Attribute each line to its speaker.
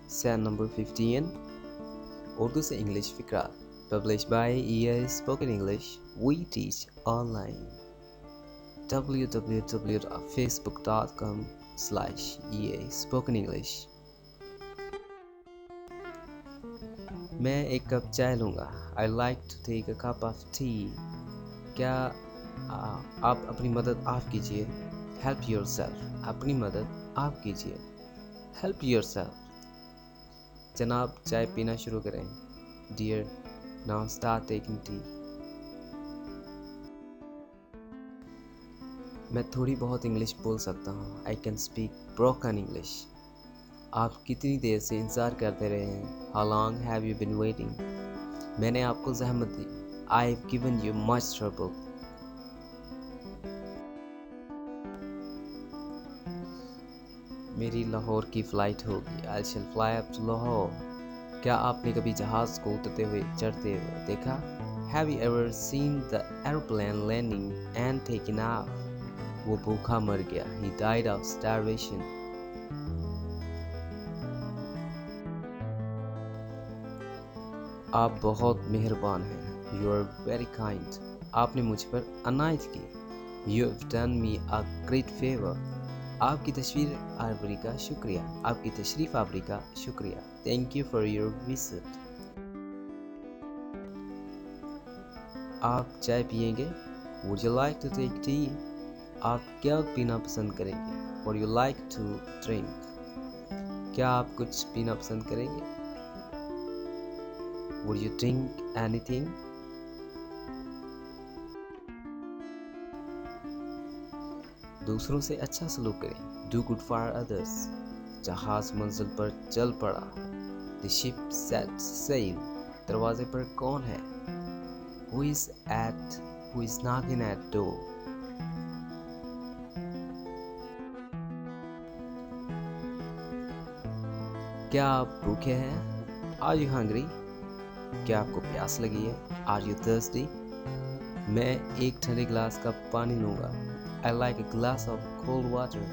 Speaker 1: Session number 15 Urdu से English फिक्रा published by EA Spoken English. We teach online. www.facebook.com/EA Spoken English. मैं एक cup चाय लूँगा. I like to take a cup of tea. क्या आप अपनी मदद आप कीजिए. Help yourself. अपनी मदद आप कीजिए. Help yourself. जनाब चाय पीना शुरू करें. Dear, now start taking tea. मैं थोड़ी बहुत इंग्लिश बोल सकता हूँ. I can speak broken English. आप कितनी देर से इंतज़ार करते रहे हैं. How long have you been waiting? मैंने आपको ज़हमत दी. I've given you much trouble. मेरी लाहौर की फ़्लाइट होगी. I shall fly up to Lahore. क्या आपने कभी जहाज़ को उतरते हुए चढ़ते हुए देखा? Have you ever seen the airplane landing and taking off? वो भूखा मर गया. He died of starvation. आप बहुत मेहरबान हैं. You are very kind. आपने मुझ पर अनायत की. You have done me a great favor. आपकी तशरीफ़ आवरी का शुक्रिया. आपकी तशरीफ़ आवरी का शुक्रिया. Thank you for your visit. आप चाय पिएंगे? Would you like to take tea? आप क्या पीना पसंद करेंगे? Would you like to drink? क्या आप कुछ पीना पसंद करेंगे? Would you drink anything? दूसरों से अच्छा सलूक करें. Do good for others. जहाज मंजिल पर चल पड़ा. The ship set sail. दरवाजे पर कौन है? Who is knocking at door? क्या आप भूखे हैं? Are you hungry? क्या आपको प्यास लगी है? Are you thirsty? मैं एक ठंडे गिलास का पानी लूँगा. I like a glass of cold water.